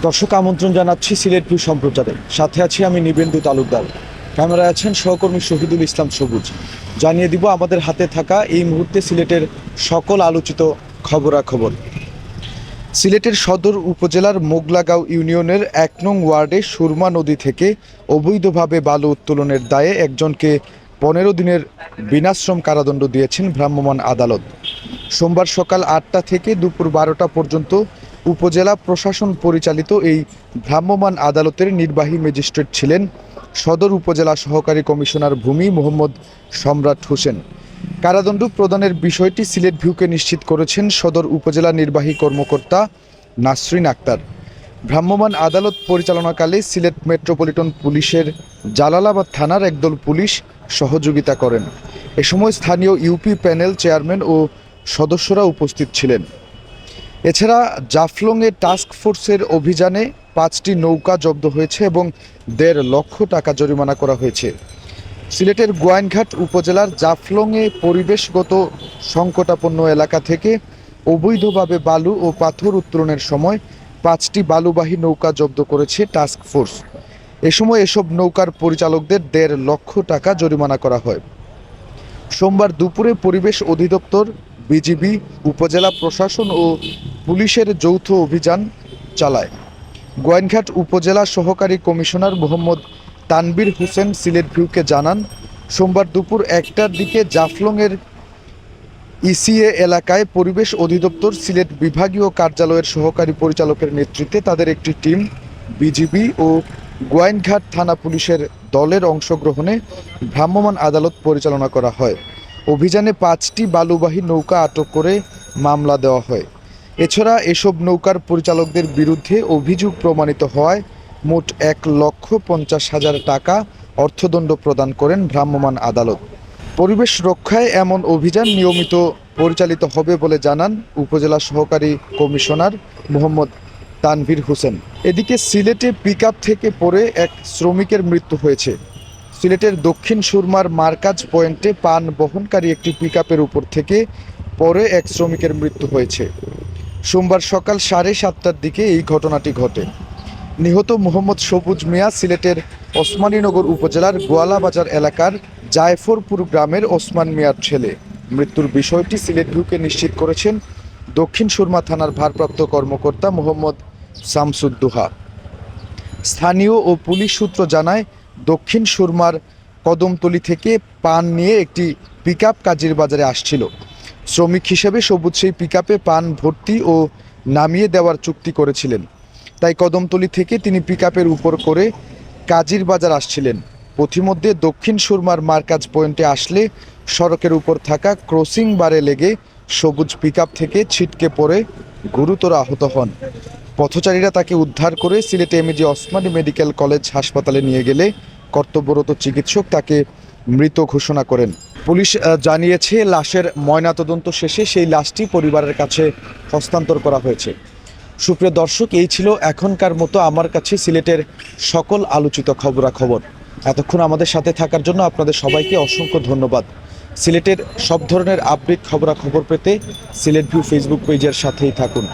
দর্শক আমন্ত্রণ জানাচ্ছি সিলেট ভিউ সম্প্রচারে। সাথে আছি আমি নিবেন্দু তালুকদার। ক্যামেরায় আছেন সহকর্মী শহীদুল ইসলাম সবুজ। জানিয়ে দিব আমাদের হাতে থাকা এই মুহূর্তে সিলেটের সকল আলোচিত খবরাখবর। সিলেটের সদর উপজেলার মোগলাগাঁও ইউনিয়নের ১ নং ওয়ার্ডে সুরমা নদী থেকে অবৈধভাবে বালু উত্তোলনের দায়ে একজনকে ১৫ দিনের বিনাশ্রম কারাদণ্ড দিয়েছেন ভ্রাম্যমাণ আদালত। সোমবার সকাল ৮টা থেকে দুপুর ১২টা পর্যন্ত উপজেলা প্রশাসন পরিচালিত এই ভ্রাম্যমাণ আদালতের নির্বাহী ম্যাজিস্ট্রেট ছিলেন সদর উপজেলা সহকারী কমিশনার ভূমি মোহাম্মদ সম্রাট হোসেন। কারাদণ্ড প্রদানের বিষয়টি সিলেট ভিউকে নিশ্চিত করেছেন সদর উপজেলা নির্বাহী কর্মকর্তা নাসরিন আক্তার। ভ্রাম্যমাণ আদালত পরিচালনাকালে সিলেট মেট্রোপলিটন পুলিশের জালালাবাদ থানার একদল পুলিশ সহযোগিতা করেন। এ সময় স্থানীয় ইউপি প্যানেল চেয়ারম্যান ও সদস্যরা উপস্থিত ছিলেন। এছাড়া জাফলংয়ে টাস্ক ফোর্সের অভিযানে 5টি নৌকা জব্দ হয়েছে এবং ১.৫ লক্ষ টাকা জরিমানা করা হয়েছে। সিলেটের গোয়াইনঘাট উপজেলার জাফলংয়ে পরিবেশগত সংকটাপন্ন এলাকা থেকে অবৈধভাবে বালু ও পাথর উত্তোলনের সময় 5টি বালুবাহী নৌকা জব্দ করেছে টাস্ক ফোর্স। এ সময় এসব নৌকার পরিচালকদের ১.৫ লক্ষ টাকা জরিমানা করা হয়। সোমবার দুপুরে পরিবেশ অধিদপ্তর, বিজিবি, উপজেলা প্রশাসন ও পুলিশের যৌথ অভিযান চালায়। গোয়াইনঘাট উপজেলা সহকারী কমিশনার মোহাম্মদ তানবীর হোসেন সিলেট ভিউকে জানান, সোমবার দুপুর 1টার দিকে জাফলংয়ের ইসিএ এলাকায় পরিবেশ অধিদপ্তর সিলেট বিভাগীয় কার্যালয়ের সহকারী পরিচালকের নেতৃত্বে তাদের একটি টিম, বিজিবি ও গোয়াইনঘাট থানা পুলিশের দলের অংশগ্রহণে ভ্রাম্যমাণ আদালত পরিচালনা করা হয়। অভিযানে 5টি বালুবাহী নৌকা আটক করে মামলা দেওয়া হয়। এছাড়া এসব নৌকার পরিচালকদের বিরুদ্ধে অভিযোগ প্রমাণিত হওয়ায় মোট ১,৫০,০০০ টাকা অর্থদণ্ড প্রদান করেন ভ্রাম্যমাণ আদালত। পরিবেশ রক্ষায় এমন অভিযান নিয়মিত পরিচালিত হবে বলে জানান উপজেলা সহকারী কমিশনার মোহাম্মদ তানভীর হোসেন। এদিকে সিলেটে পিকআপ থেকে পড়ে এক শ্রমিকের মৃত্যু হয়েছে। সিলেটের দক্ষিণ সুরমার মার্কাজ পয়েন্টে পান বহনকারী একটি পিকআপের উপর থেকে পড়ে এক শ্রমিকের মৃত্যু হয়েছে। সোমবার সকাল 7:30টার দিকে এই ঘটনাটি ঘটে। নিহত মোহাম্মদ সবুজ মিয়া সিলেটের ওসমানীনগর উপজেলার গোয়ালাবাজার এলাকার জায়ফরপুর গ্রামের ওসমান মিয়ার ছেলে। মৃত্যুর বিষয়টি সিলেট ভিউকে নিশ্চিত করেছেন দক্ষিণ সুরমা থানার ভারপ্রাপ্ত কর্মকর্তা মোহাম্মদ শামসুদ্দোহা। স্থানীয় ও পুলিশ সূত্র জানায়, দক্ষিণ সুরমার কদমতলী থেকে পান নিয়ে একটি পিকআপ কাজীর বাজারে আসছিল। শ্রমিক হিসেবে সবুজ সেই পিকআপে পান ভর্তি ও নামিয়ে দেওয়ার চুক্তি করেছিলেন। তাই কদমতলী থেকে তিনি পিকআপের উপর করে কাজীর বাজার আসছিলেন। পথিমধ্যে দক্ষিণ সুরমার মার্কাজ পয়েন্টে আসলে সড়কের উপর থাকা ক্রসিং বারে লেগে সবুজ পিকআপ থেকে ছিটকে পড়ে গুরুতর আহত হন। পথচারীরা তাকে উদ্ধার করে Sylhet MAG Osmani medical college হাসপাতালে নিয়ে গেলে কর্তব্যরত চিকিৎসক তাকে মৃত ঘোষণা করেন। পুলিশ জানিয়েছে, লাশের ময়নাতদন্ত শেষে সেই লাশটি পরিবারের কাছে হস্তান্তর করা হয়েছে। সুপ্রিয় দর্শক, এই ছিল এখনকার মতো আমার কাছে সিলেটের সকল আলোচিত খবরাখবর। এতক্ষণ আমাদের সাথে থাকার জন্য আপনাদের সবাইকে অসংখ্য ধন্যবাদ। সিলেটের সব ধরনের আপডেট খবরাখবর পেতে সিলেট ভিউ ফেসবুক পেজের সাথেই থাকুন।